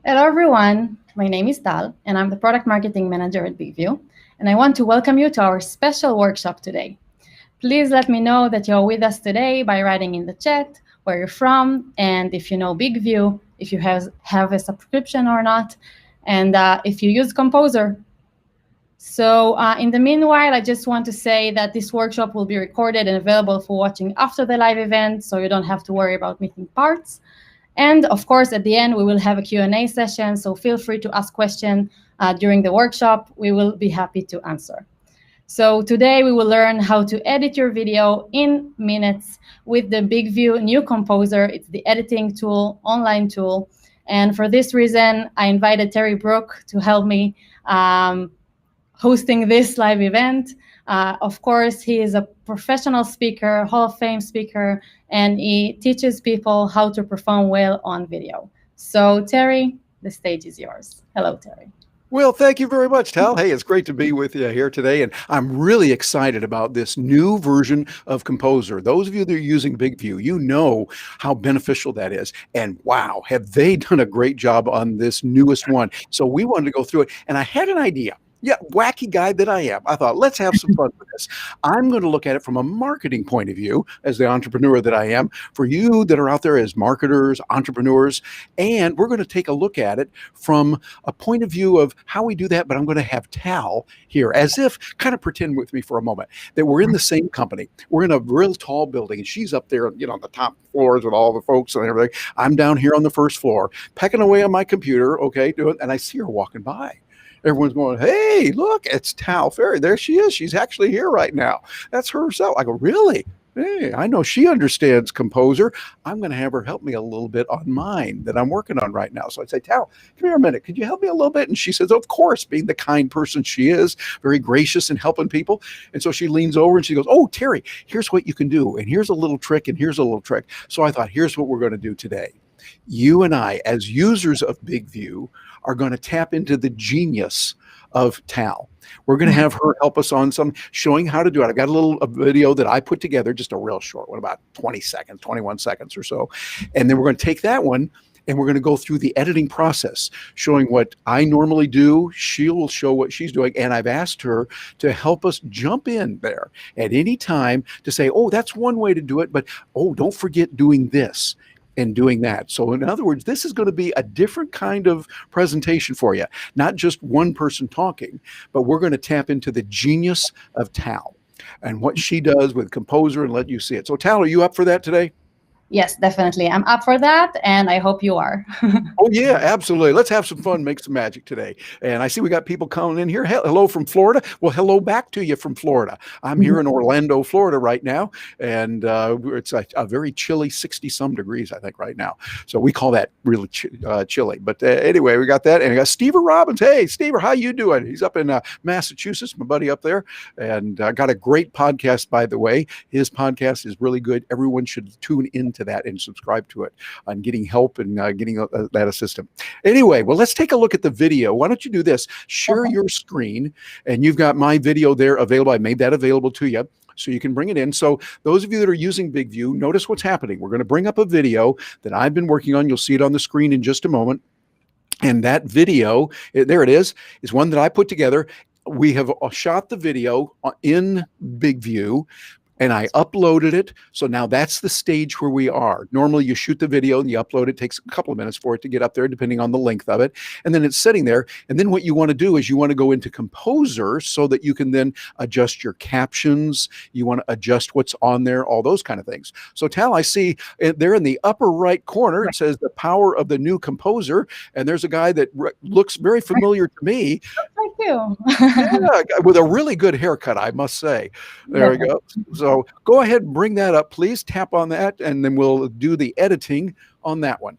Hello, everyone. My name is Tal, and I'm the Product Marketing Manager at BigVU, and I want to welcome you to our special workshop today. Please let me know that you're with us today by writing in the chat where you're from, and if you know BigVU, if you have a subscription or not, and if you use Composer. So in the meanwhile, I just want to say that this workshop will be recorded and available for watching after the live event, so you don't have to worry about missing parts. And of course, at the end, we will have a Q&A session, so feel free to ask questions during the workshop. We will be happy to answer. So today we will learn how to edit your video in minutes with the BigVU new Composer. It's the editing tool, online tool. And for this reason, I invited Terry Brook to help me hosting this live event. Of course, he is a professional speaker, Hall of Fame speaker, and he teaches people how to perform well on video. So Terry, the stage is yours. Hello, Terry. Well, thank you very much, Tal. Hey, it's great to be with you here today. And I'm really excited about this new version of Composer. Those of you that are using BigVU, you know how beneficial that is. And wow, have they done a great job on this newest one. So we wanted to go through it. And I had an idea. Yeah, wacky guy that I am. I thought, let's have some fun with this. I'm going to look at it from a marketing point of view as the entrepreneur that I am, for you that are out there as marketers, entrepreneurs, and we're going to take a look at it from a point of view of how we do that, but I'm going to have Tal here as if, kind of pretend with me for a moment, that we're in the same company. We're in a real tall building, and she's up there, on the top floors with all the folks and everything. I'm down here on the first floor, pecking away on my computer, okay, and I see her walking by. Everyone's going, hey, look, it's Tal Ferri. There she is. She's actually here right now. That's herself. I go, really? Hey, I know she understands Composer. I'm going to have her help me a little bit on mine that I'm working on right now. So I say, Tal, come here a minute. Could you help me a little bit? And she says, of course, being the kind person she is, very gracious in helping people. And so she leans over and she goes, oh, Terry, here's what you can do. And here's a little trick and here's a little trick. So I thought, here's what we're going to do today. You and I, as users of BigVU, are going to tap into the genius of Tal. We're going to have her help us on some showing how to do it. I've got a video that I put together, just a real short one, about 20 seconds, 21 seconds or so. And then we're going to take that one and we're going to go through the editing process, showing what I normally do. She will show what she's doing. And I've asked her to help us jump in there at any time to say, oh, that's one way to do it. But, oh, don't forget doing this and doing that. So in other words, this is going to be a different kind of presentation for you, not just one person talking, but we're going to tap into the genius of Tal and what she does with Composer and let you see it. So Tal, are you up for that today? Yes, definitely. I'm up for that, and I hope you are. Oh, yeah, absolutely. Let's have some fun, make some magic today. And I see we got people calling in here. Hello from Florida. Well, hello back to you from Florida. I'm here in Orlando, Florida right now, and it's a very chilly 60-some degrees, I think, right now. So we call that really chilly. But anyway, we got that. And I got Steve Robbins. Hey, Steve, how you doing? He's up in Massachusetts, my buddy up there. And got a great podcast, by the way. His podcast is really good. Everyone should tune into that and subscribe to it on getting help and getting that assistant. Anyway, well, let's take a look at the video. Why don't you do this? Share your screen, and you've got my video there available. I made that available to you, so you can bring it in. So those of you that are using BigVU, notice what's happening. We're going to bring up a video that I've been working on. You'll see it on the screen in just a moment. And that video, there it is one that I put together. We have shot the video in BigVU, and I uploaded it. So now that's the stage where we are. Normally you shoot the video and you upload it. It takes a couple of minutes for it to get up there, depending on the length of it. And then it's sitting there. And then what you want to do is you want to go into Composer so that you can then adjust your captions. You want to adjust what's on there, all those kind of things. So Tal, I see there in the upper right corner, it says the power of the new Composer. And there's a guy that looks very familiar to me. Thank you. Yeah, with a really good haircut, I must say. There we go. So go ahead and bring that up, please. Tap on that, and then we'll do the editing on that one.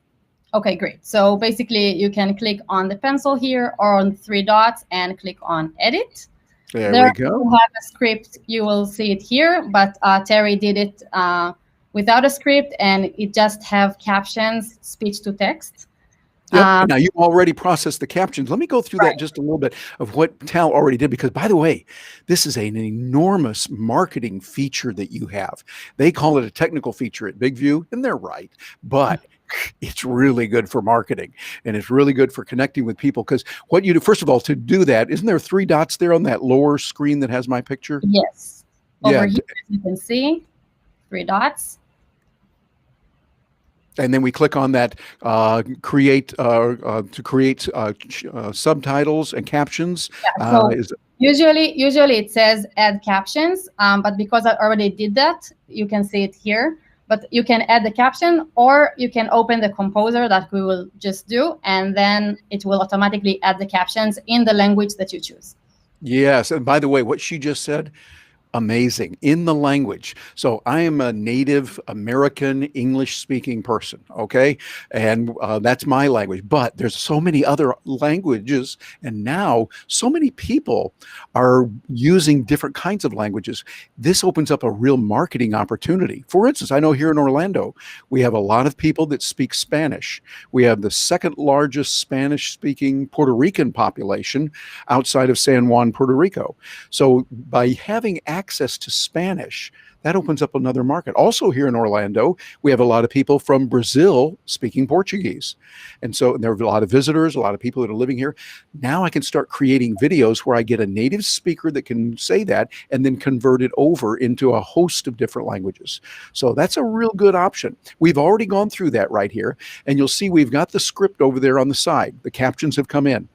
Okay, great. So basically, you can click on the pencil here or on the three dots and click on Edit. There we go. You have a script. You will see it here, but Terry did it without a script, and it just have captions, speech to text. Yep. Now you already processed the captions. Let me go through that Right. just a little bit of what Tal already did, because by the way, this is an enormous marketing feature that you have. They call it a technical feature at BigVU, and they're right, but it's really good for marketing and it's really good for connecting with people. Because what you do, first of all, to do that, isn't there 3 dots there on that lower screen that has my picture? Yes. Yeah. Over here, as you can see, 3 dots. And then we click on that create to create subtitles and captions. Yeah, so usually it says add captions, but because I already did that, you can see it here. But you can add the caption, or you can open the composer that we will just do, and then it will automatically add the captions in the language that you choose. Yes. And by the way, what she just said, amazing in the language. So I am a native American English speaking person, okay? And that's my language. But there's so many other languages, and now so many people are using different kinds of languages. This opens up a real marketing opportunity. For instance, I know here in Orlando, we have a lot of people that speak Spanish. We have the second largest Spanish speaking Puerto Rican population outside of San Juan, Puerto Rico. So by having access to Spanish, that opens up another market. Also here in Orlando, we have a lot of people from Brazil speaking Portuguese. And so there are a lot of visitors, a lot of people that are living here. Now I can start creating videos where I get a native speaker that can say that and then convert it over into a host of different languages. So that's a real good option. We've already gone through that right here. And you'll see we've got the script over there on the side. The captions have come in.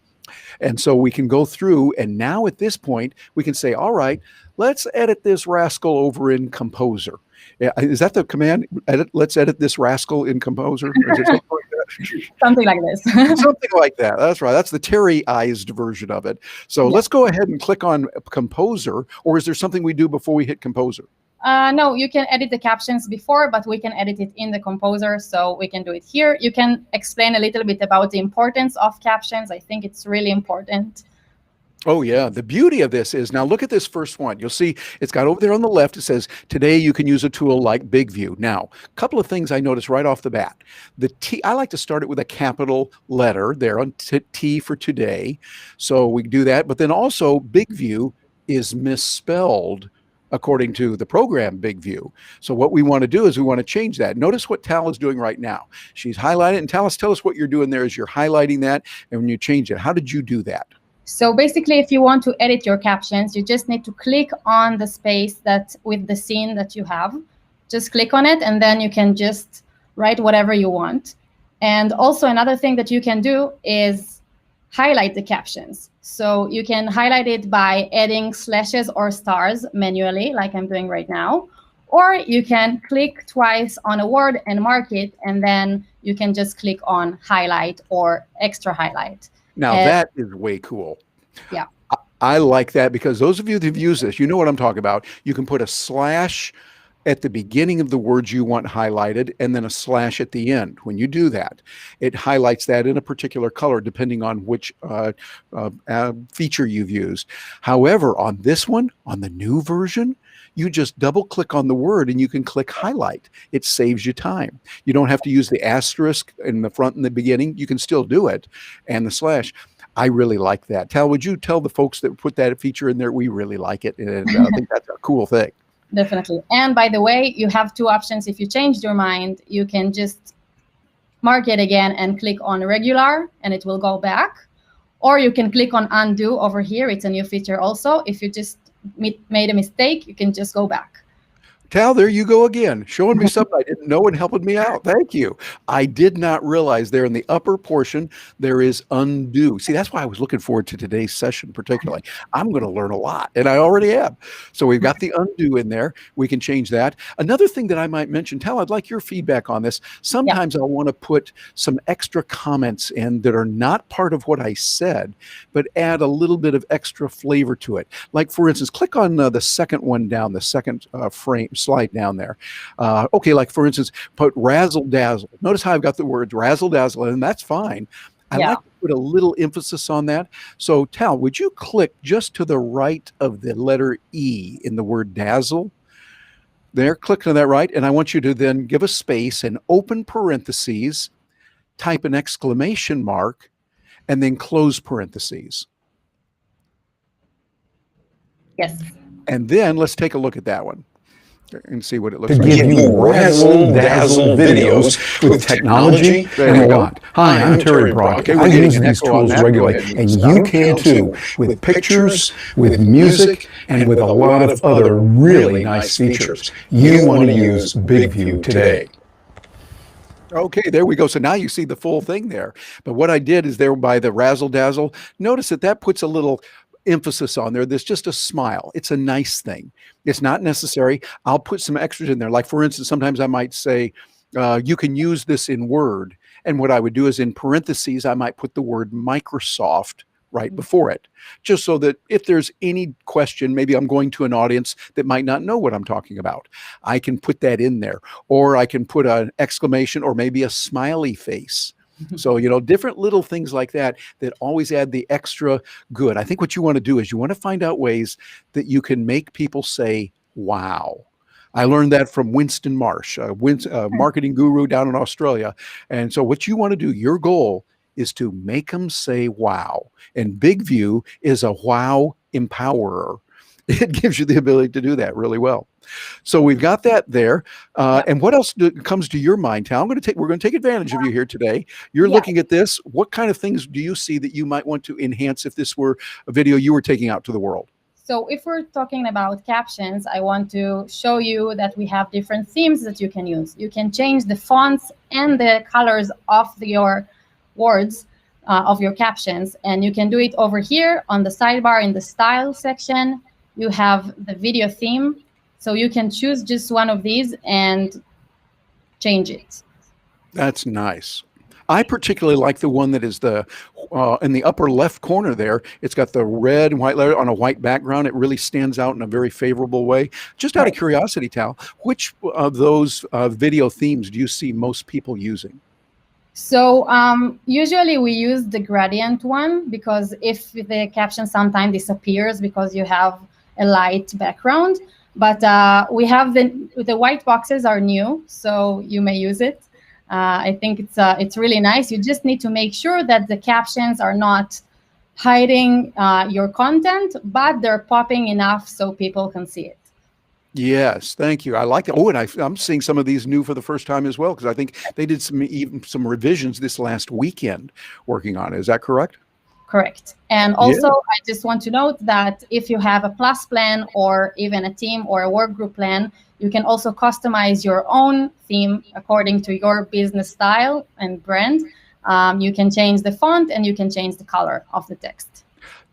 And so we can go through, and now at this point, we can say, all right, let's edit this rascal over in Composer. Is that the command? Let's edit this rascal in Composer? Or is it something like that? Something like this. Something like that. That's right. That's the Terry-ized version of it. So let's go ahead and click on Composer, or is there something we do before we hit Composer? No, you can edit the captions before, but we can edit it in the composer, so we can do it here. You can explain a little bit about the importance of captions. I think it's really important. Oh, yeah. The beauty of this is, now look at this first one. You'll see it's got over there on the left, it says, today you can use a tool like BigVU. Now, a couple of things I noticed right off the bat. The T, I like to start it with a capital letter there on T for today. So we do that. But then also, BigVU is misspelled according to the program BigVU. So what we want to do is we want to change that. Notice what Tal is doing right now. She's highlighting it. And tell us what you're doing there is you're highlighting that, and when you change it, how did you do that? So basically, if you want to edit your captions, you just need to click on the space that with the scene that you have. Just click on it, and then you can just write whatever you want. And also another thing that you can do is highlight the captions. So you can highlight it by adding slashes or stars manually, like I'm doing right now. Or you can click twice on a word and mark it, and then you can just click on highlight or extra highlight. Now that is way cool. Yeah. I like that, because those of you that have used this, you know what I'm talking about. You can put a slash at the beginning of the words you want highlighted, and then a slash at the end. When you do that, it highlights that in a particular color depending on which feature you've used. However, on this one, on the new version, you just double click on the word and you can click highlight. It saves you time. You don't have to use the asterisk in the front and the beginning. You can still do it, and the slash. I really like that. Tal, would you tell the folks that put that feature in there, we really like it, and I think that's a cool thing. Definitely. And by the way, you have 2 options. If you changed your mind, you can just mark it again and click on regular, and it will go back. Or you can click on undo over here. It's a new feature also. If you just made a mistake, you can just go back. Tal, there you go again, showing me something I didn't know and helping me out. Thank you. I did not realize there in the upper portion, there is undo. See, that's why I was looking forward to today's session particularly. I'm going to learn a lot, and I already am. So we've got the undo in there. We can change that. Another thing that I might mention, Tal, I'd like your feedback on this. Sometimes I want to put some extra comments in that are not part of what I said, but add a little bit of extra flavor to it. Like, for instance, click on the second one down, the second frame slide down there. Okay, like for instance, put razzle dazzle. Notice how I've got the words razzle dazzle, and that's fine. I like to put a little emphasis on that. So Tal, would you click just to the right of the letter E in the word dazzle? There, click on that right, and I want you to then give a space and open parentheses, type an exclamation mark, and then close parentheses. Yes. And then let's take a look at that one and see what it looks to like. give you razzle-dazzle videos with technology and a lot. Hi, I'm Terry Brock. Okay, I we're getting use an these echo on tools that. regularly, and you can too, with pictures, with music, and with a lot of other really nice features. You want to use BigVU today. Okay, there we go. So now you see the full thing there. But what I did is there by the razzle dazzle, notice that that puts a little emphasis on there. There's just a smile. It's a nice thing. It's not necessary. I'll put some extras in there. Like for instance, sometimes I might say, you can use this in Word. And what I would do is in parentheses, I might put the word Microsoft right before it, just so that if there's any question, maybe I'm going to an audience that might not know what I'm talking about, I can put that in there, or I can put an exclamation or maybe a smiley face. So, you know, different little things like that that always add the extra good. I think what you want to do is you want to find out ways that you can make people say, wow. I learned that from Winston Marsh, a marketing guru down in Australia. And so what you want to do, your goal is to make them say wow. And BigVU is a wow empowerer. It gives you the ability to do that really well. So we've got that there. And what else comes to your mind, Tal? We're going to take advantage of you here today. You're looking at this. What kind of things do you see that you might want to enhance if this were a video you were taking out to the world? So if we're talking about captions, I want to show you that we have different themes that you can use. You can change the fonts and the colors of your words, of your captions, and you can do it over here on the sidebar in the style section. You have the video theme, so you can choose just one of these and change it. That's nice. I particularly like the one that is the in the upper left corner there. It's got the red and white letter on a white background. It really stands out in a very favorable way. Just out of curiosity, Tal, which of those video themes do you see most people using? So usually we use the gradient one, because if the caption sometimes disappears because you have a light background, but we have the white boxes are new, so you may use it. I think it's really nice. You just need to make sure that the captions are not hiding your content, but they're popping enough so people can see it. Yes, thank you. I like it. Oh, and I'm seeing some of these new for the first time as well, because I think they did some revisions this last weekend working on it. Is that correct? Correct. And also, I just want to note that if you have a plus plan or even a team or a work group plan, you can also customize your own theme according to your business style and brand. You can change the font and you can change the color of the text.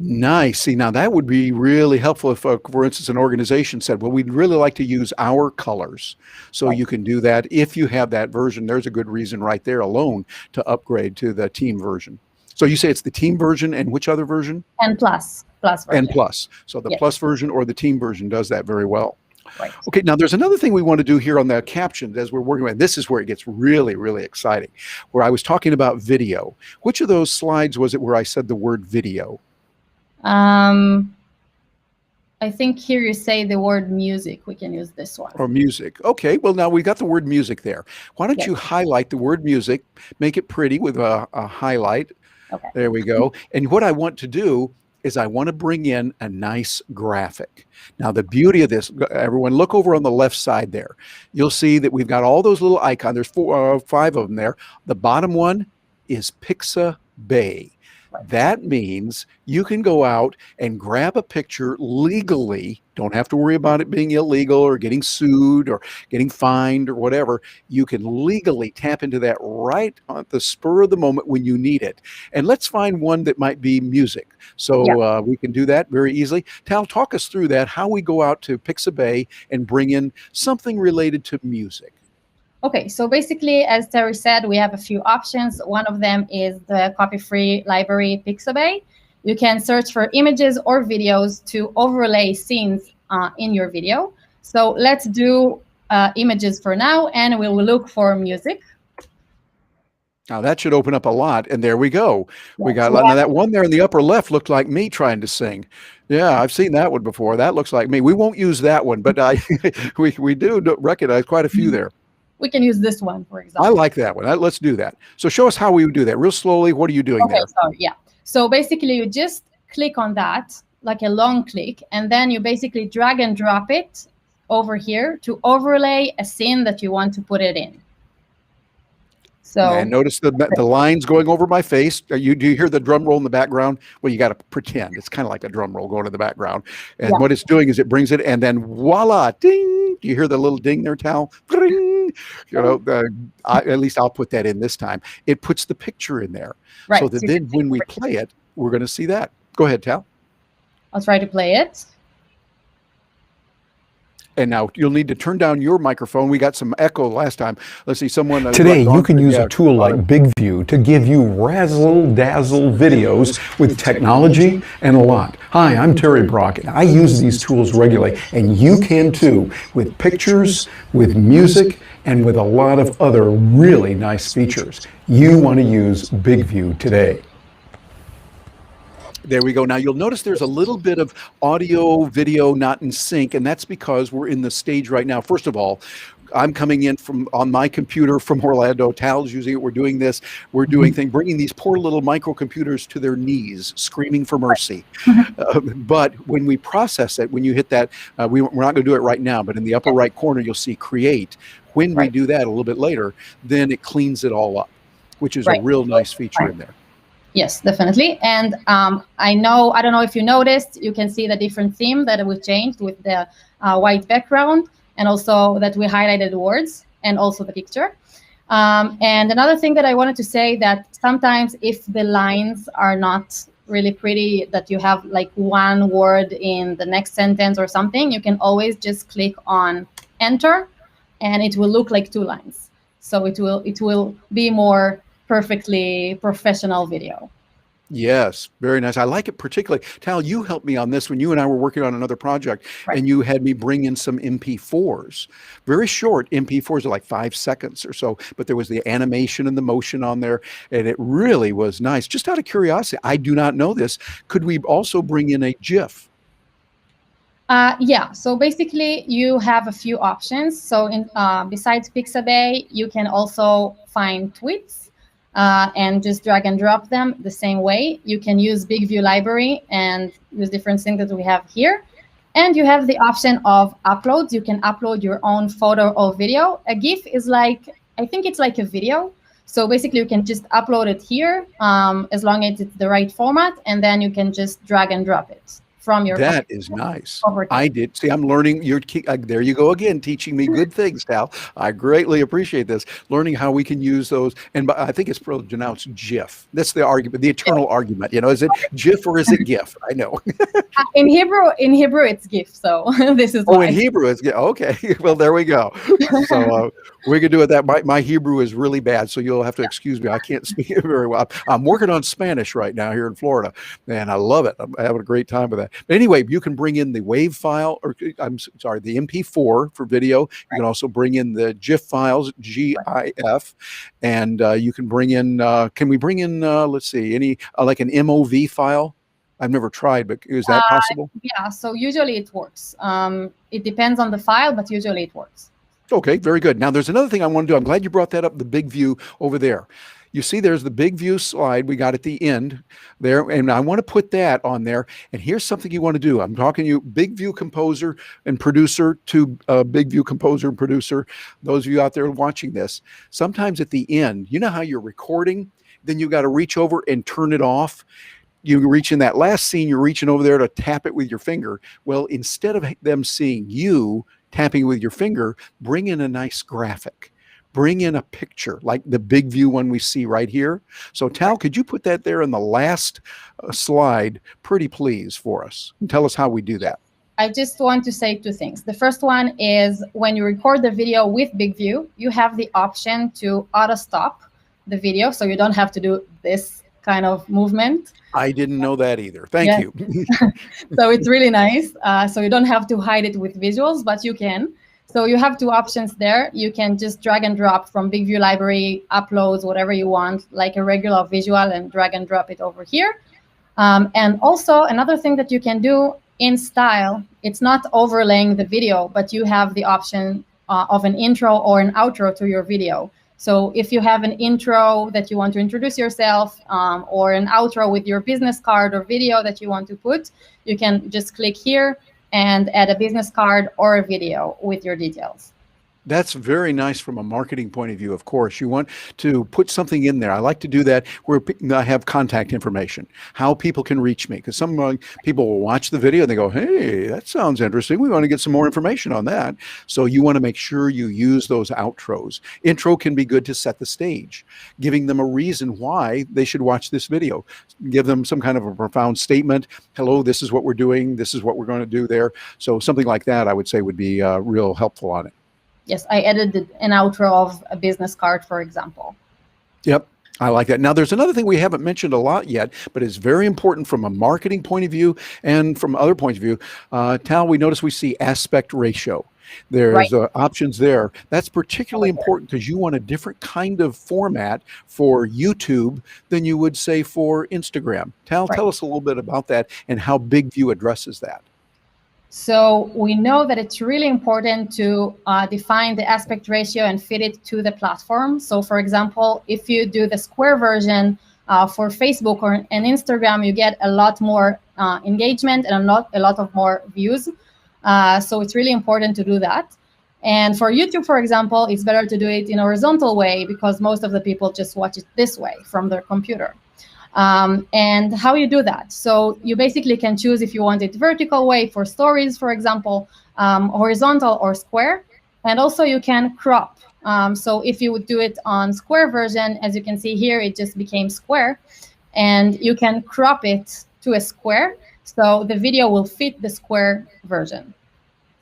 Nice. See, now that would be really helpful if, for instance, an organization said, well, we'd really like to use our colors. So you can do that. If you have that version, there's a good reason right there alone to upgrade to the team version. So you say it's the team version and which other version? And plus version. And plus. So the plus version or the team version does that very well. Right. Okay, now there's another thing we want to do here on the captions as we're working with. This is where it gets really, really exciting, where I was talking about video. Which of those slides was it where I said the word video? I think here you say the word music. We can use this one. Or music. Okay, well, now we got the word music there. Why don't you highlight the word music, make it pretty with a highlight. Okay. There we go. And what I want to do is I want to bring in a nice graphic. Now, the beauty of this, everyone look over on the left side there. You'll see that we've got all those little icons. There's 5 of them there. The bottom one is Pixabay. That means you can go out and grab a picture legally. Don't have to worry about it being illegal or getting sued or getting fined or whatever. You can legally tap into that right on the spur of the moment when you need it. And let's find one that might be music. So we can do that very easily. Tal, talk us through that, how we go out to Pixabay and bring in something related to music. Okay, so basically, as Terry said, we have a few options. One of them is the copy-free library Pixabay. You can search for images or videos to overlay scenes in your video. So let's do images for now, and we will look for music. Now that should open up a lot, and there we go. We got now that one there in the upper left looked like me trying to sing. Yeah, I've seen that one before. That looks like me. We won't use that one, but we do recognize quite a few there. we can use this one, for example. I like that one. Let's do that. So show us how we would do that real slowly. What are you doing there? Sorry, yeah. So basically, you just click on that, like a long click, and then you basically drag and drop it over here to overlay a scene that you want to put it in. So, and notice the lines going over my face. Do you hear the drum roll in the background? Well, you got to pretend. It's kind of like a drum roll going in the background. And what it's doing is it brings it, and then voila, ding. Do you hear the little ding there, Tal? Ding. You know, at least I'll put that in this time. It puts the picture in there. right. So that then when we play it, we're going to see that. Go ahead, Tal. I'll try to play it. And now you'll need to turn down your microphone. We got some echo last time. Let's see, someone... Today, you can use a tool like BigVU to give you razzle-dazzle videos with technology and a lot. Hi, I'm Terry Brock, and I use these tools regularly, and you can too, with pictures, with music, and with a lot of other really nice features. You want to use BigVU today. There we go. Now you'll notice there's a little bit of audio, video not in sync, and that's because we're in the stage right now. First of all, I'm coming in on my computer from Orlando. Tal's using it. We're doing this. We're doing bringing these poor little microcomputers to their knees, screaming for mercy. But when we process it, when you hit that, we're not going to do it right now, but in the upper right corner, you'll see create. When we do that a little bit later, then it cleans it all up, which is a real nice feature in there. Yes, definitely. And I don't know if you noticed, you can see the different theme that we changed with the white background, and also that we highlighted words and also the picture. And another thing that I wanted to say, that sometimes if the lines are not really pretty, that you have like one word in the next sentence or something, you can always just click on enter and it will look like two lines. So it will be more perfectly professional video. Yes, very nice. I like it particularly. Tal, you helped me on this when you and I were working on another project, and you had me bring in some MP4s. Very short MP4s are like 5 seconds or so, but there was the animation and the motion on there, and it really was nice. Just out of curiosity, I do not know this. Could we also bring in a GIF? Yeah, so basically you have a few options. So besides Pixabay, you can also find tweets and just drag and drop them the same way. You can use BigVU library and use different things that we have here. And you have the option of uploads. You can upload your own photo or video. A GIF is like, I think it's like a video. So basically you can just upload it here as long as it's the right format, and then you can just drag and drop it from your That is nice. over I did. See, I'm learning. There you go again, teaching me good things, Tal. I greatly appreciate this. Learning how we can use those. And I think it's pronounced GIF. That's the argument, the eternal argument. You know, is it GIF or is it GIF? I know. In Hebrew, it's GIF. So this is in Hebrew it's GIF. Okay. Well, there we go. So we can do it. That my Hebrew is really bad, so you'll have to excuse me. I can't speak it very well. I'm working on Spanish right now here in Florida, and I love it. I'm having a great time with that. But anyway, you can bring in the WAV file, or I'm sorry, the MP4 for video. You can also bring in the GIF files, GIF, and you can bring in. Can we bring in? Let's see, any like an MOV file? I've never tried, but is that possible? Yeah. So usually it works. It depends on the file, but usually it works. Okay, very good. Now, there's another thing I want to do. I'm glad you brought that up, the BigVU over there. You see there's the BigVU slide we got at the end there, and I want to put that on there. And here's something you want to do. I'm talking to you, BigVU composer and producer to BigVU composer and producer. Those of you out there watching this, sometimes at the end, you know how you're recording, then you got to reach over and turn it off. You reach in that last scene, you're reaching over there to tap it with your finger. Well, instead of them seeing you tapping with your finger, bring in a nice graphic. Bring in a picture like the BigVU one we see right here. So Tal, could you put that there in the last slide, pretty please, for us, and tell us how we do that? I just want to say two things. The first one is when you record the video with BigVU, you have the option to auto stop the video, so you don't have to do this kind of movement. I didn't know that either. Thank you. So it's really nice. So you don't have to hide it with visuals, but you can. So you have two options there. You can just drag and drop from BigVU library, uploads, whatever you want, like a regular visual, and drag and drop it over here. And also another thing that you can do in style, it's not overlaying the video, but you have the option of an intro or an outro to your video. So if you have an intro that you want to introduce yourself, or an outro with your business card or video that you want to put, you can just click here and add a business card or a video with your details. That's very nice from a marketing point of view, of course. You want to put something in there. I like to do that where I have contact information, how people can reach me. Because some people will watch the video and they go, hey, that sounds interesting. We want to get some more information on that. So you want to make sure you use those outros. Intro can be good to set the stage, giving them a reason why they should watch this video. Give them some kind of a profound statement. Hello, this is what we're doing. This is what we're going to do there. So something like that, I would say, would be real helpful on it. Yes, I added an outro of a business card, for example. Yep, I like that. Now, there's another thing we haven't mentioned a lot yet, but it's very important from a marketing point of view and from other points of view. Tal, we notice we see aspect ratio. There's options there. That's particularly important because you want a different kind of format for YouTube than you would say for Instagram. Tal, tell us a little bit about that and how BigVU addresses that. So we know that it's really important to define the aspect ratio and fit it to the platform. So for example, if you do the square version for Facebook or and Instagram, you get a lot more engagement and a lot of more views. So it's really important to do that. And for YouTube, for example, it's better to do it in a horizontal way because most of the people just watch it this way from their computer. And how you do that? So you basically can choose if you want it vertical way for stories, for example, horizontal or square. And also you can crop. So if you would do it on square version, as you can see here, it just became square. And you can crop it to a square. So the video will fit the square version.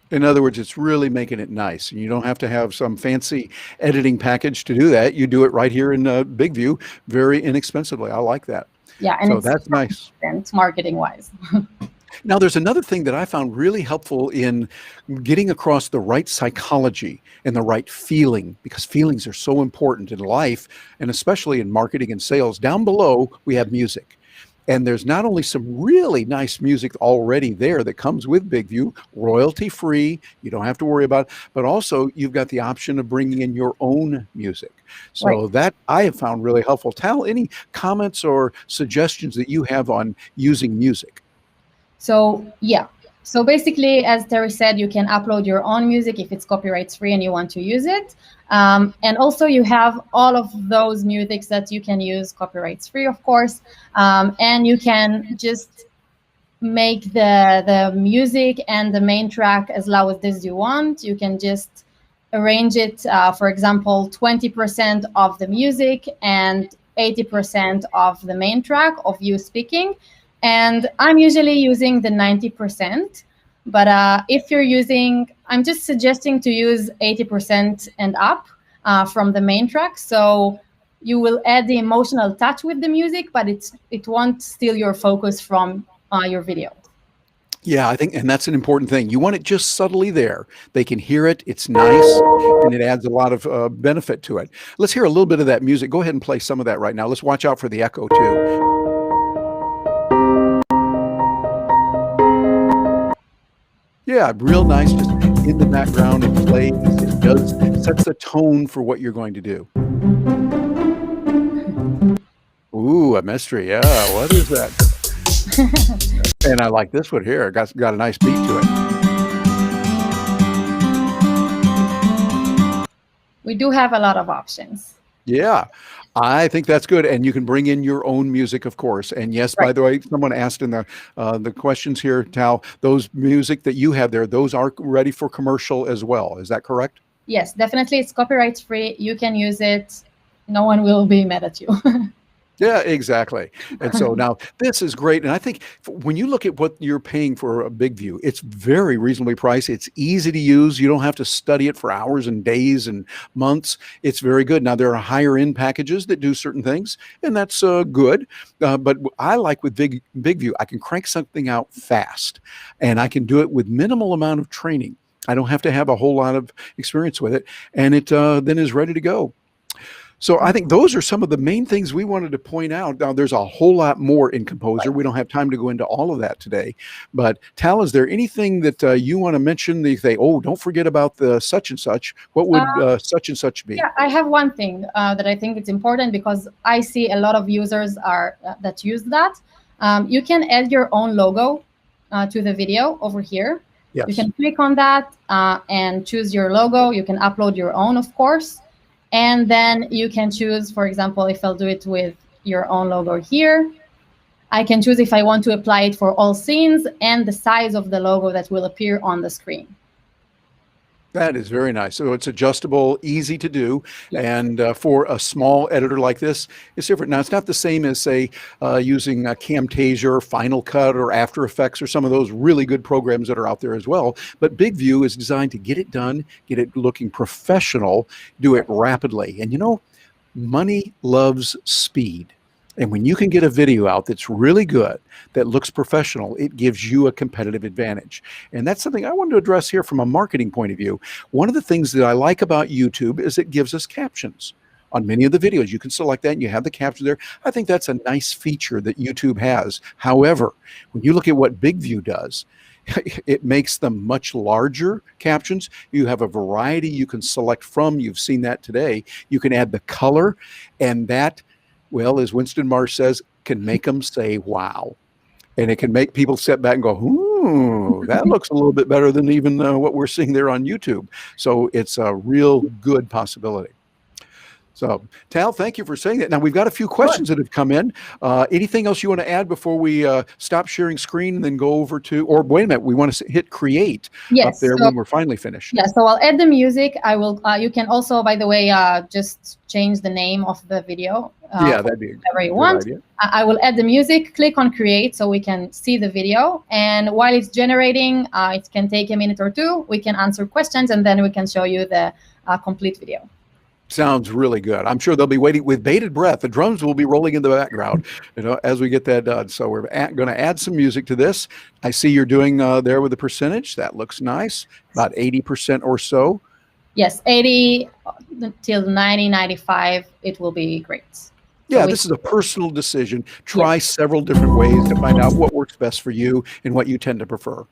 In other words, it's really making it nice. And you don't have to have some fancy editing package to do that. You do it right here in BigVU very inexpensively. I like that. Yeah, and so that's nice. Marketing-wise. Now, there's another thing that I found really helpful in getting across the right psychology and the right feeling, because feelings are so important in life, and especially in marketing and sales. Down below, we have music. And there's not only some really nice music already there that comes with BigVU, royalty-free, you don't have to worry about it, but also you've got the option of bringing in your own music. So that I have found really helpful. Tal, any comments or suggestions that you have on using music? So, yeah. So basically, as Terry said, you can upload your own music if it's copyright free and you want to use it. And also you have all of those musics that you can use copyright free, of course. And you can just make the music and the main track as loud as you want. You can just arrange it, for example, 20% of the music and 80% of the main track of you speaking. And I'm usually using the 90%, but if you're using, I'm just suggesting to use 80% and up from the main track. So you will add the emotional touch with the music, but it won't steal your focus from your video. Yeah, I think, and that's an important thing. You want it just subtly there. They can hear it. It's nice, and it adds a lot of benefit to it. Let's hear a little bit of that music. Go ahead and play some of that right now. Let's watch out for the echo too. Yeah, real nice, just in the background and plays. It does sets the tone for what you're going to do. Ooh, a mystery. Yeah, what is that? And I like this one here. It got a nice beat to it. We do have a lot of options. Yeah, I think that's good. And you can bring in your own music, of course. And yes, by the way, someone asked in the questions here, Tal, those music that you have there, those are ready for commercial as well. Is that correct? Yes, definitely. It's copyright free. You can use it. No one will be mad at you. Yeah, exactly. And so now this is great. And I think when you look at what you're paying for a BigVU, it's very reasonably priced. It's easy to use. You don't have to study it for hours and days and months. It's very good. Now, there are higher end packages that do certain things, and that's good. But I like with BigVU, I can crank something out fast, and I can do it with minimal amount of training. I don't have to have a whole lot of experience with it, and it then is ready to go. So I think those are some of the main things we wanted to point out. Now, there's a whole lot more in Composer. We don't have time to go into all of that today. But Tal, is there anything that you want to mention? They say, oh, don't forget about the such and such. What would such and such be? Yeah, I have one thing that I think it's important because I see a lot of users that use that. You can add your own logo to the video over here. Yes. You can click on that and choose your logo. You can upload your own, of course. And then you can choose, for example, if I'll do it with your own logo here, I can choose if I want to apply it for all scenes and the size of the logo that will appear on the screen. That is very nice. So it's adjustable, easy to do. And for a small editor like this, it's different. Now, it's not the same as, say, using Camtasia or Final Cut or After Effects or some of those really good programs that are out there as well. But BigVU is designed to get it done, get it looking professional, do it rapidly. And, you know, money loves speed. And when you can get a video out that's really good, that looks professional, it gives you a competitive advantage. And that's something I wanted to address here from a marketing point of view. One of the things that I like about YouTube is it gives us captions. On many of the videos, you can select that and you have the caption there. I think that's a nice feature that YouTube has. However, when you look at what BigVU does, it makes them much larger captions. You have a variety you can select from. You've seen that today. You can add the color, and that, well, as Winston Marsh says, can make them say, wow. And it can make people sit back and go, ooh, that looks a little bit better than even what we're seeing there on YouTube. So it's a real good possibility. So, Tal, thank you for saying that. Now, we've got a few questions that have come in. Anything else you want to add before we stop sharing screen and then go over to, or wait a minute, we want to hit create up there when we're finally finished. Yeah, so I'll add the music. I will. You can also, by the way, just change the name of the video. Yeah, that'd be whatever you want. Idea. I will add the music, click on create so we can see the video. And while it's generating, it can take a minute or two. We can answer questions and then we can show you the complete video. Sounds really good. I'm sure they'll be waiting with bated breath. The drums will be rolling in the background, you know, as we get that done. So we're going to add some music to this. I see you're doing there with the percentage. That looks nice. About 80% or so. Yes, 80 till 90, 95. It will be great. Yeah, this is a personal decision. Try several different ways to find out what works best for you and what you tend to prefer.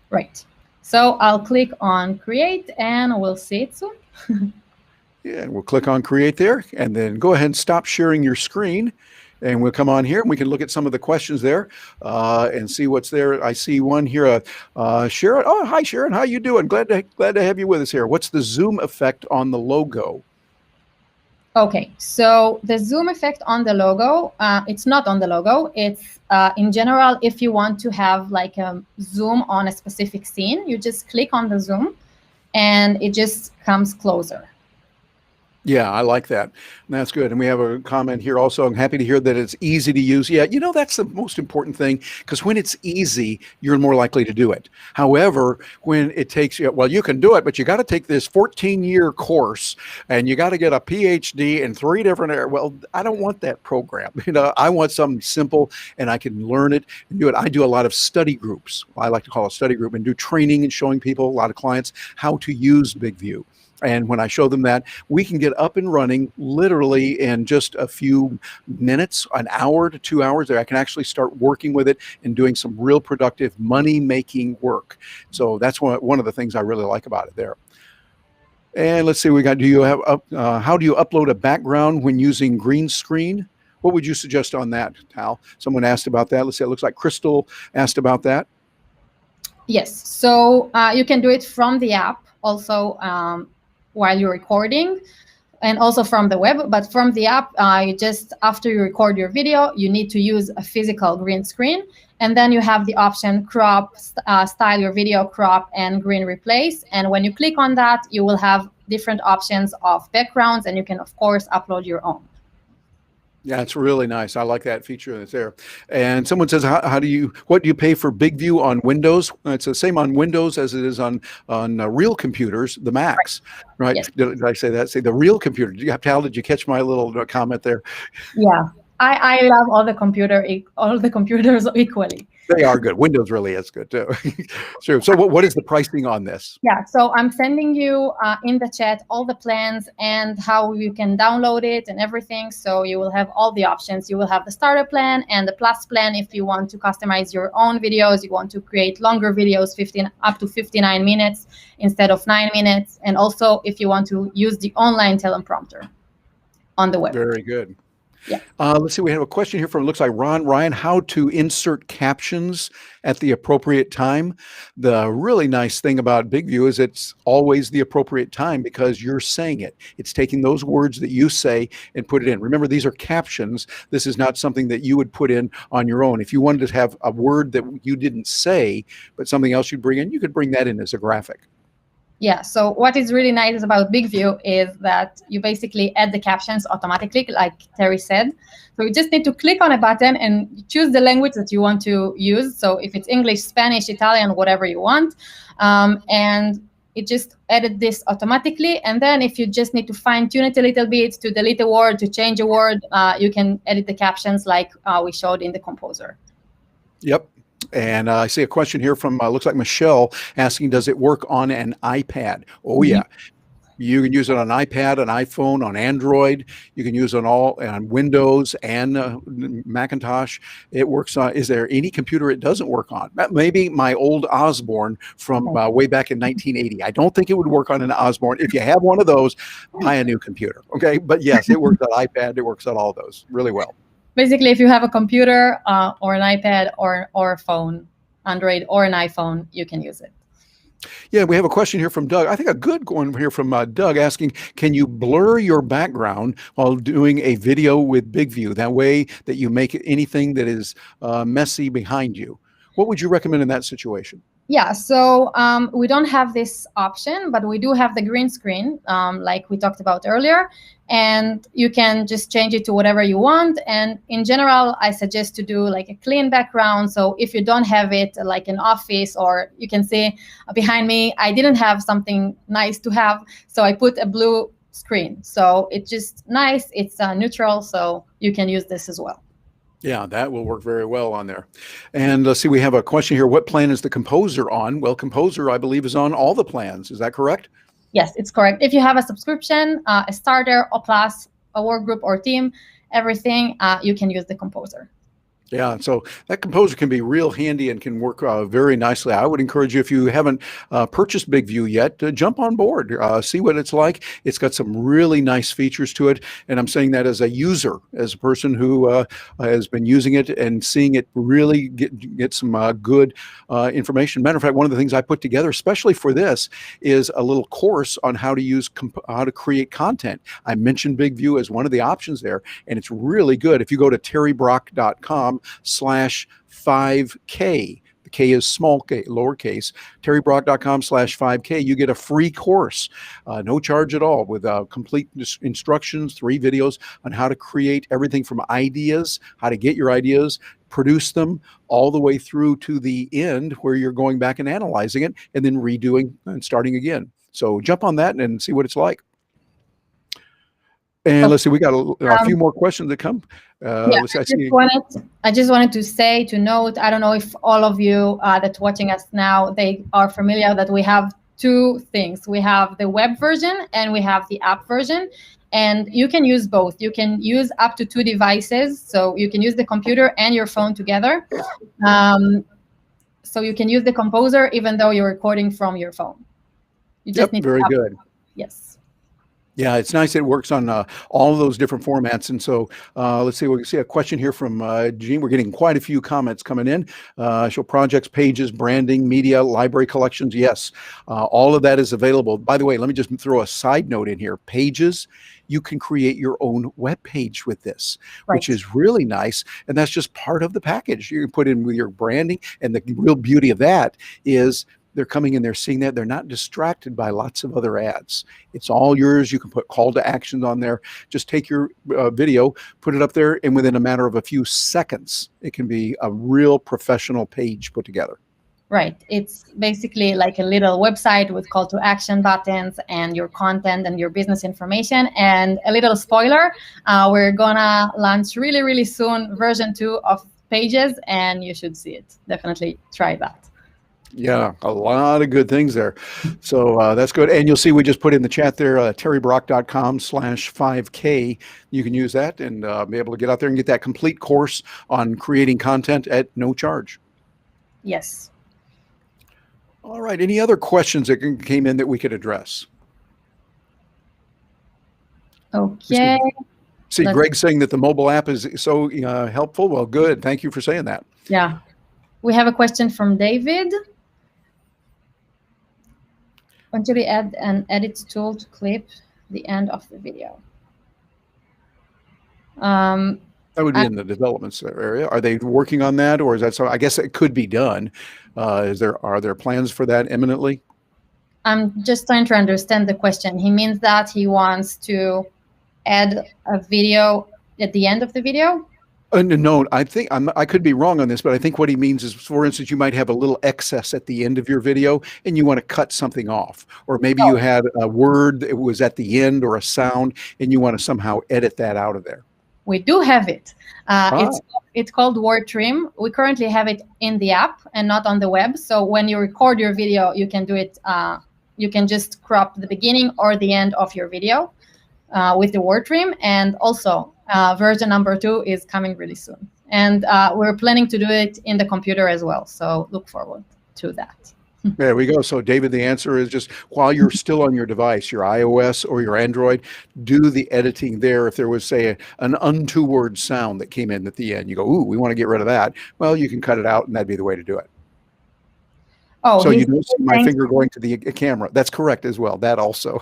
Right. So I'll click on create and we'll see it soon. Yeah, and we'll click on create there and then go ahead and stop sharing your screen. And we'll come on here and we can look at some of the questions there and see what's there. I see one here, Sharon. Oh, hi, Sharon. How you doing? Glad to have you with us here. What's the zoom effect on the logo? Okay, so the zoom effect on the logo, it's not on the logo. It's in general, if you want to have like a zoom on a specific scene, you just click on the zoom and it just comes closer. Yeah, I like that. That's good. And we have a comment here also. I'm happy to hear that it's easy to use. Yeah, you know, that's the most important thing, because when it's easy, you're more likely to do it. However, when it takes you, well, you can do it, but you got to take this 14-year course and you got to get a PhD in 3 different areas. Well, I don't want that program. You know, I want something simple and I can learn it and do it. I do a lot of study groups. I like to call it a study group, and do training and showing people, a lot of clients, how to use BigVU. And when I show them that, we can get up and running literally in just a few minutes, an hour to 2 hours. I can actually start working with it and doing some real productive money-making work. So that's one of the things I really like about it there. And let's see, we got, how do you upload a background when using green screen? What would you suggest on that, Tal? Someone asked about that. Let's see, it looks like Crystal asked about that. Yes, so you can do it from the app also, while you're recording, and also from the web. But from the app, you just, after you record your video, you need to use a physical green screen, and then you have the option crop, style your video, crop, and green replace. And when you click on that, you will have different options of backgrounds, and you can of course upload your own. Yeah, it's really nice. I like that feature that's there. And someone says, what do you pay for BigVU on Windows? It's the same on Windows as it is on real computers, the Macs, right? Yes. Did I say that? Say the real computer. Tal, did you catch my little comment there? Yeah. I love all the computers equally. They are good. Windows really is good too. Sure. So what is the pricing on this? Yeah, so I'm sending you in the chat all the plans and how you can download it and everything. So you will have all the options. You will have the starter plan and the plus plan if you want to customize your own videos. You want to create longer videos, up to 59 minutes instead of 9 minutes. And also if you want to use the online teleprompter on the web. Very good. Yeah. Let's see. We have a question here from, looks like Ron. Ryan, how to insert captions at the appropriate time. The really nice thing about BigVU is it's always the appropriate time because you're saying it. It's taking those words that you say and put it in. Remember, these are captions. This is not something that you would put in on your own. If you wanted to have a word that you didn't say, but something else you'd bring in, you could bring that in as a graphic. Yeah, so what is really nice about BigVU is that you basically add the captions automatically, like Terry said. So you just need to click on a button and choose the language that you want to use. So if it's English, Spanish, Italian, whatever you want. And it just added this automatically. And then if you just need to fine tune it a little bit, to delete a word, to change a word, you can edit the captions like we showed in the composer. Yep. And I see a question here from, looks like Michelle, asking, does it work on an iPad? Oh, yeah. You can use it on iPad, on iPhone, on Android. You can use it on Windows and Macintosh. It works on, is there any computer it doesn't work on? Maybe my old Osborne from way back in 1980. I don't think it would work on an Osborne. If you have one of those, buy a new computer. Okay. But yes, it works on iPad. It works on all those really well. Basically, if you have a computer or an iPad or a phone, Android or an iPhone, you can use it. Yeah, we have a question here from Doug. I think a good one here from Doug asking, can you blur your background while doing a video with BigVU? That way that you make anything that is messy behind you. What would you recommend in that situation? Yeah, so we don't have this option, but we do have the green screen, like we talked about earlier, and you can just change it to whatever you want. And in general, I suggest to do like a clean background. So if you don't have it like an office, or you can see behind me, I didn't have something nice to have, so I put a blue screen. So it's just nice, it's neutral, so you can use this as well. Yeah, that will work very well on there. And let's see, we have a question here. What plan is the composer on? Well, composer, I believe, is on all the plans. Is that correct? Yes, it's correct. If you have a subscription, a starter, a plus, a work group or team, everything, you can use the composer. Yeah, so that composer can be real handy and can work very nicely. I would encourage you, if you haven't purchased BigVU yet, to jump on board, see what it's like. It's got some really nice features to it, and I'm saying that as a user, as a person who has been using it and seeing it really get some good information. Matter of fact, one of the things I put together, especially for this, is a little course on how to use how to create content. I mentioned BigVU as one of the options there, and it's really good. If you go to terrybrock.com/5K, the K is small k, lowercase, terrybrock.com/5K, you get a free course, no charge at all, with complete instructions, 3 videos on how to create everything from ideas, how to get your ideas, produce them, all the way through to the end where you're going back and analyzing it and then redoing and starting again. So jump on that and see what it's like. And let's see, we got a few more questions that come. Yeah, I just wanted to note, I don't know if all of you that's watching us now, they are familiar that we have 2 things. We have the web version and we have the app version. And you can use both. You can use up to 2 devices. So you can use the computer and your phone together. So you can use the composer even though you're recording from your phone. You just need very good. Yes. Yeah, it's nice that it works on all of those different formats. And so let's see, we can see a question here from Gene. We're getting quite a few comments coming in. Show projects, pages, branding, media, library collections. Yes, all of that is available. By the way, let me just throw a side note in here. Pages, you can create your own web page with this, which is really nice. And that's just part of the package. You can put in with your branding. And the real beauty of that is they're coming in, they're seeing that, they're not distracted by lots of other ads. It's all yours. You can put call to actions on there. Just take your video, put it up there, and within a matter of a few seconds, it can be a real professional page put together. Right. It's basically like a little website with call to action buttons and your content and your business information. And a little spoiler, we're gonna launch really, really soon version 2 of Pages, and you should see it. Definitely try that. Yeah, a lot of good things there. So that's good. And you'll see we just put in the chat there, terrybrock.com/5K. You can use that and be able to get out there and get that complete course on creating content at no charge. Yes. All right. Any other questions that came in that we could address? Okay. See, Greg saying that the mobile app is so helpful. Well, good. Thank you for saying that. Yeah. We have a question from David. When should we add an edit tool to clip the end of the video? That would be in the developments area. Are they working on that, or is that so? I guess it could be done. Are there plans for that imminently? I'm just trying to understand the question. He means that he wants to add a video at the end of the video? No, I think I could be wrong on this, but I think what he means is, for instance, you might have a little excess at the end of your video and you want to cut something off, or maybe you had a word that was at the end or a sound and you want to somehow edit that out of there. We do have it. It's called Word Trim. We currently have it in the app and not on the web. So when you record your video, you can do it. You can just crop the beginning or the end of your video with the Word Trim. And also, version number 2 is coming really soon. And we're planning to do it in the computer as well. So look forward to that. There we go. So David, the answer is just while you're still on your device, your iOS or your Android, do the editing there. If there was, say, an unto word sound that came in at the end, you go, ooh, we want to get rid of that. Well, you can cut it out and that'd be the way to do it. Oh, so you don't see my finger going to the camera. That's correct as well. That also.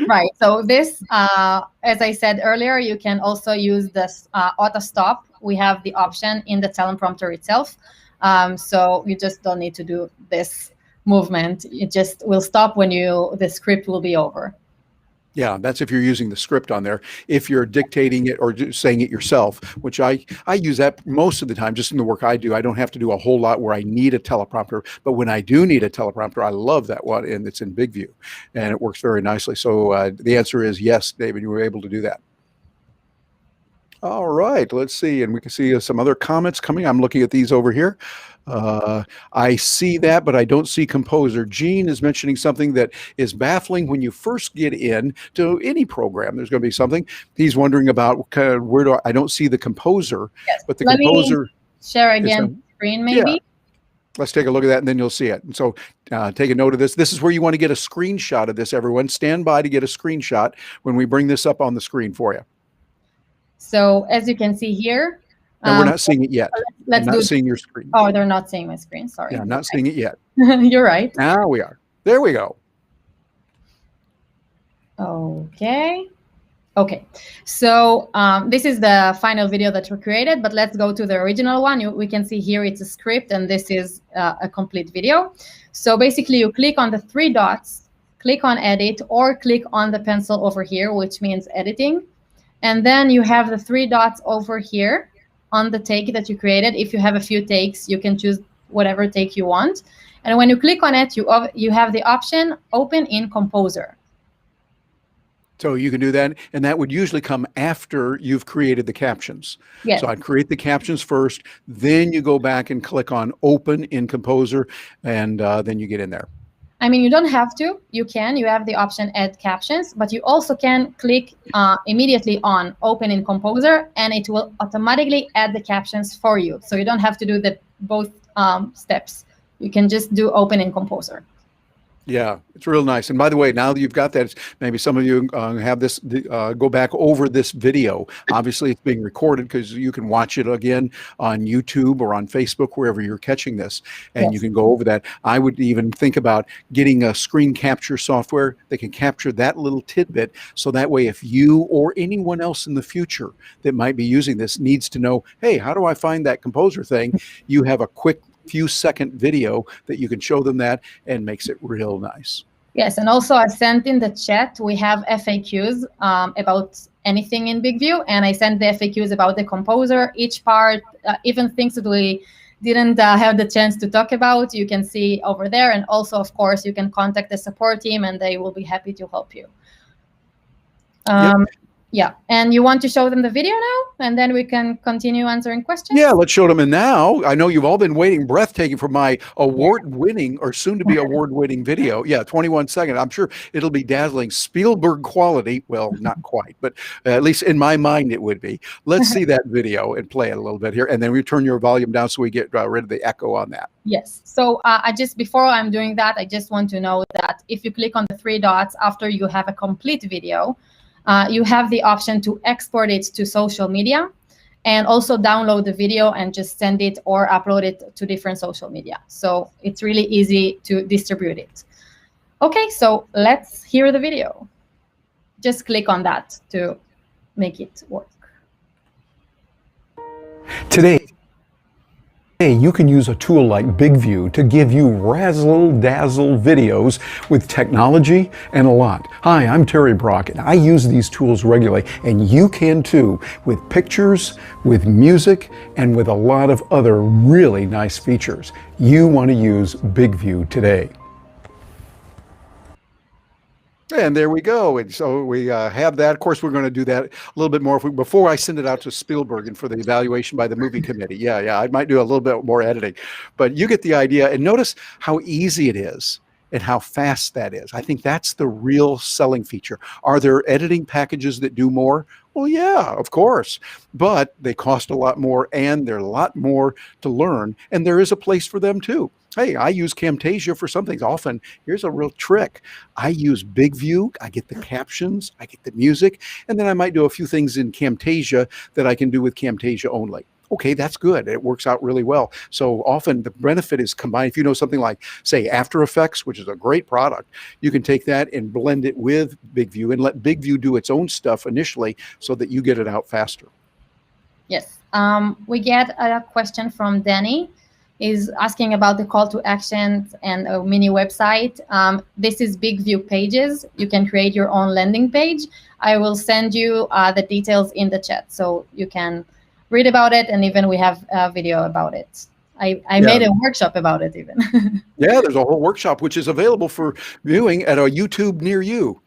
Right. So this, as I said earlier, you can also use this auto stop. We have the option in the teleprompter itself. So you just don't need to do this movement. It just will stop when the script will be over. Yeah, that's if you're using the script on there. If you're dictating it or just saying it yourself, which I use that most of the time, just in the work I do. I don't have to do a whole lot where I need a teleprompter, but when I do need a teleprompter, I love that one, and it's in BigVU, and it works very nicely. So the answer is yes, David, you were able to do that. All right, let's see, and we can see some other comments coming. I'm looking at these over here. I see that, but I don't see composer. Gene is mentioning something that is baffling when you first get in to any program. There's going to be something he's wondering about. Where I don't see the composer, yes, but the composer. Me share again screen maybe. Yeah. Let's take a look at that, and then you'll see it. And so take a note of this. This is where you want to get a screenshot of this, everyone. Stand by to get a screenshot when we bring this up on the screen for you. So as you can see here. And we're not seeing it yet. Let's not seeing your screen. Oh, they're not seeing my screen. Sorry. Yeah, not seeing it yet. You're right. Now we are. There we go. Okay. Okay. So this is the final video that we created, but let's go to the original one. We can see here it's a script, and this is a complete video. So basically, you click on the 3 dots, click on edit, or click on the pencil over here, which means editing. And then you have the 3 dots over here on the take that you created. If you have a few takes, you can choose whatever take you want. And when you click on it, you have the option Open in Composer. So you can do that, and that would usually come after you've created the captions. Yes. So I'd create the captions first, then you go back and click on Open in Composer, and then you get in there. I mean, you don't have to. You can. You have the option Add Captions, but you also can click immediately on Open in Composer, and it will automatically add the captions for you. So you don't have to do both steps. You can just do Open in Composer. Yeah, it's real nice. And by the way, now that you've got that, maybe some of you have this, go back over this video. Obviously, it's being recorded because you can watch it again on YouTube or on Facebook, wherever you're catching this, and yes, you can go over that. I would even think about getting a screen capture software that can capture that little tidbit, so that way if you or anyone else in the future that might be using this needs to know, hey, how do I find that composer thing? You have a quick few-second video that you can show them that, and makes it real nice. Yes, and also I sent in the chat, we have FAQs about anything in BigVU, and I sent the FAQs about the composer, each part, even things that we didn't have the chance to talk about, you can see over there. And also, of course, you can contact the support team and they will be happy to help you. Yeah, and you want to show them the video now, and then we can continue answering questions? Yeah, let's show them. And now, I know you've all been waiting breathtaking for my award-winning or soon-to-be award-winning video. Yeah, 21 seconds. I'm sure it'll be dazzling Spielberg quality. Well, not quite, but at least in my mind it would be. Let's see that video and play it a little bit here, and then we turn your volume down so we get rid of the echo on that. Yes. So before I'm doing that, I just want to know that if you click on the 3 dots after you have a complete video, you have the option to export it to social media and also download the video and just send it or upload it to different social media. So it's really easy to distribute it. Okay, so let's hear the video. Just click on that to make it work. Today, you can use a tool like BigVU to give you razzle-dazzle videos with technology and a lot. Hi, I'm Terry Brockett. I use these tools regularly, and you can too, with pictures, with music, and with a lot of other really nice features. You want to use BigVU today. And there we go. And so we have that. Of course, we're going to do that a little bit more before I send it out to Spielberg and for the evaluation by the movie committee. Yeah, I might do a little bit more editing, but you get the idea. And notice how easy it is and how fast that is. I think that's the real selling feature. Are there editing packages that do more? Well, yeah, of course, but they cost a lot more and they're a lot more to learn. And there is a place for them too. Hey, I use Camtasia for some things. Often, here's a real trick. I use BigVU. I get the captions, I get the music, and then I might do a few things in Camtasia that I can do with Camtasia only. Okay, that's good. It works out really well. So often the benefit is combined. If you know something like, say, After Effects, which is a great product, you can take that and blend it with BigVU and let BigVU do its own stuff initially so that you get it out faster. Yes. We get a question from Danny. Is asking about the call to actions and a mini website. This is BigVU Pages. You can create your own landing page. I will send you the details in the chat so you can read about it, and even we have a video about it. I made a workshop about it even. Yeah, there's a whole workshop which is available for viewing at a YouTube near you.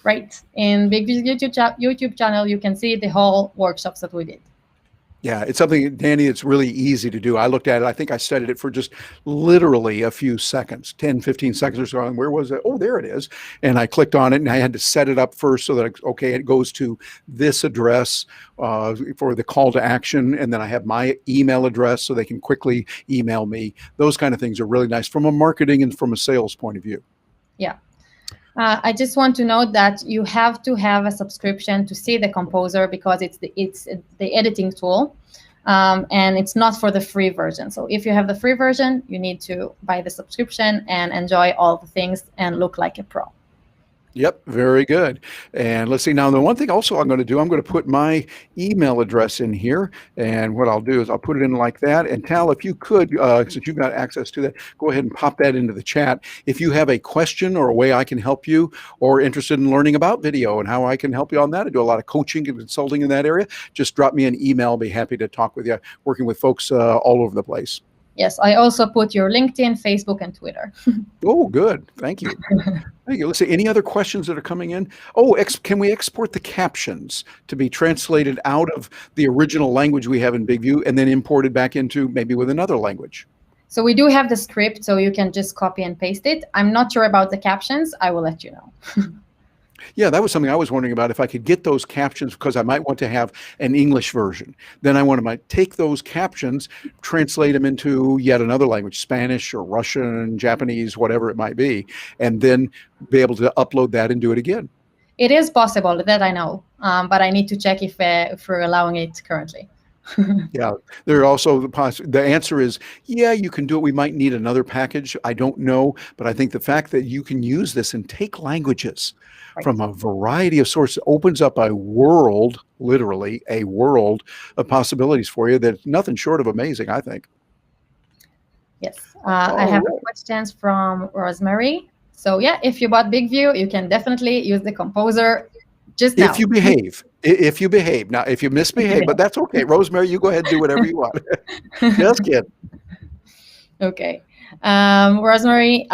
Right. In BigVu's YouTube channel, you can see the whole workshops that we did. Yeah, it's something, Danny, it's really easy to do. I looked at it. I think I studied it for just literally a few seconds, 10, 15 seconds or so. And where was it? Oh, there it is. And I clicked on it, and I had to set it up first so that, okay, it goes to this address for the call to action. And then I have my email address so they can quickly email me. Those kind of things are really nice from a marketing and from a sales point of view. Yeah. I just want to note that you have to have a subscription to see the Composer because it's the editing tool, and it's not for the free version. So if you have the free version, you need to buy the subscription and enjoy all the things and look like a pro. Yep, very good. And let's see, now the one thing also I'm going to do, I'm going to put my email address in here. And what I'll do is I'll put it in like that. And Tal, if you could, since you've got access to that, go ahead and pop that into the chat. If you have a question or a way I can help you or interested in learning about video and how I can help you on that, I do a lot of coaching and consulting in that area, just drop me an email. I'll be happy to talk with you, working with folks all over the place. Yes, I also put your LinkedIn, Facebook, and Twitter. Oh, good. Thank you. Thank you. Let's see, any other questions that are coming in? Oh, can we export the captions to be translated out of the original language we have in BigVU and then imported back into maybe with another language? So we do have the script, so you can just copy and paste it. I'm not sure about the captions. I will let you know. Yeah, that was something I was wondering about, if I could get those captions, because I might want to have an English version. Then I want to take those captions, translate them into yet another language, Spanish or Russian, Japanese, whatever it might be, and then be able to upload that and do it again. It is possible, that I know, but I need to check if we're allowing it currently. Yeah, there are also the answer is, yeah, you can do it. We might need another package. I don't know, but I think the fact that you can use this and take languages from a variety of sources opens up a world, literally a world of possibilities for you that's nothing short of amazing, I think. Yes, I have questions from Rosemary. So yeah, if you bought BigVU, you can definitely use the Composer just now. If you behave. If you behave. Now, if you misbehave, but that's okay. Rosemary, you go ahead and do whatever you want. Just kidding. Okay. Rosemary,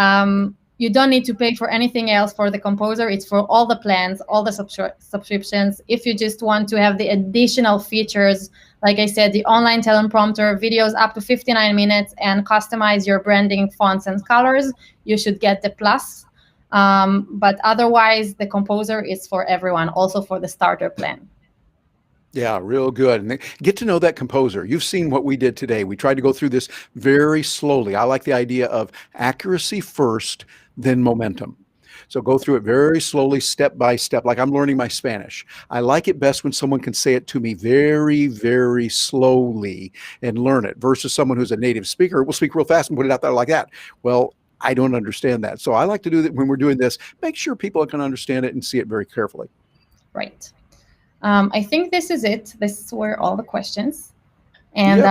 you don't need to pay for anything else for the Composer. It's for all the plans, all the subscriptions. If you just want to have the additional features, like I said, the online teleprompter, videos up to 59 minutes, and customize your branding, fonts, and colors, you should get the Plus. But otherwise, the Composer is for everyone, also for the starter plan. Yeah, real good. And get to know that composer. You've seen what we did today. We tried to go through this very slowly. I like the idea of accuracy first, then momentum. So go through it very slowly, step by step, like I'm learning my Spanish. I like it best when someone can say it to me very, very slowly and learn it versus someone who's a native speaker will speak real fast and put it out there like that. Well, I don't understand that. So I like to do that when we're doing this, make sure people can understand it and see it very carefully. Right. I think this is it. This were all the questions. And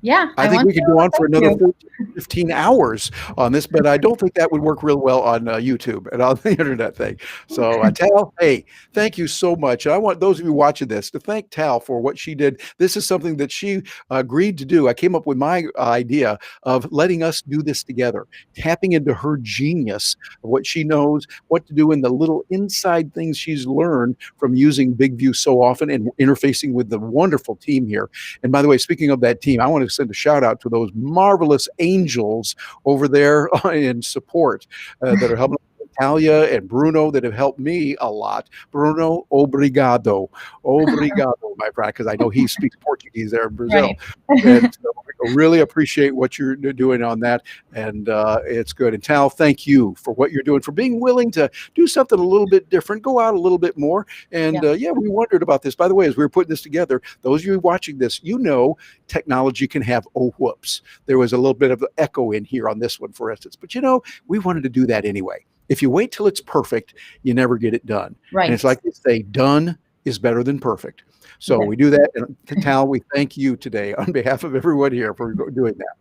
yeah, I think we could go on for another 14, 15 hours on this, but I don't think that would work real well on YouTube and on the internet thing. So Tal, hey, thank you so much. I want those of you watching this to thank Tal for what she did. This is something that she agreed to do. I came up with my idea of letting us do this together, tapping into her genius of what she knows, what to do in the little inside things she's learned from using BigVU so often and interfacing with the wonderful team here. And by the way, speaking of that team, I want to send a shout out to those marvelous angels over there in support that are helping Natalia and Bruno that have helped me a lot. Bruno, obrigado. Obrigado, my friend, because I know he speaks Portuguese there in Brazil. Right. And so I really appreciate what you're doing on that. And it's good. And Tal, thank you for what you're doing, for being willing to do something a little bit different, go out a little bit more. And yeah, we wondered about this. By the way, as we were putting this together, those of you watching this, you know, technology can have, oh, whoops. There was a little bit of echo in here on this one, for instance. But, you know, we wanted to do that anyway. If you wait till it's perfect, you never get it done. Right. And it's like they say, done is better than perfect. So we do that. And Tal, we thank you today on behalf of everyone here for doing that.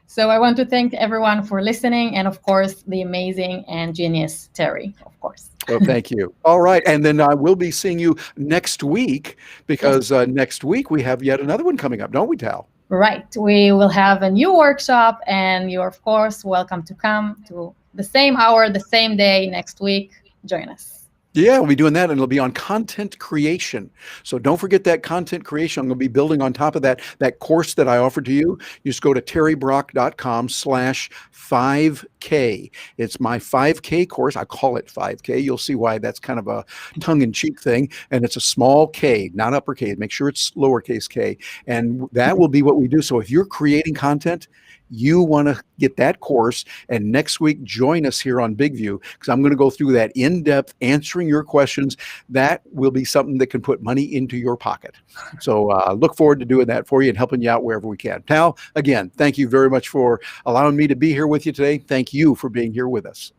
So I want to thank everyone for listening, and of course, the amazing and genius Terry, of course. Well, thank you. All right. And then I will be seeing you next week, because next week we have yet another one coming up, don't we, Tal? Right. We will have a new workshop, and you're, of course, welcome to come to the same hour, the same day next week. Join us. Yeah, we'll be doing that, and it'll be on content creation. So don't forget that content creation. I'm going to be building on top of that course that I offered to you. You just go to terrybrock.com/5K. It's my 5K course. I call it 5K. You'll see why that's kind of a tongue-in-cheek thing. And it's a small K, not uppercase. Make sure it's lowercase k. And that will be what we do. So if you're creating content, you want to get that course, and next week join us here on BigVU, because I'm going to go through that in depth, answering your questions. That will be something that can put money into your pocket. So look forward to doing that for you and helping you out wherever we can. Tal, again, thank you very much for allowing me to be here with you today. Thank you for being here with us.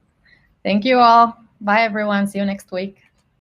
Thank you all. Bye, everyone. See you next week.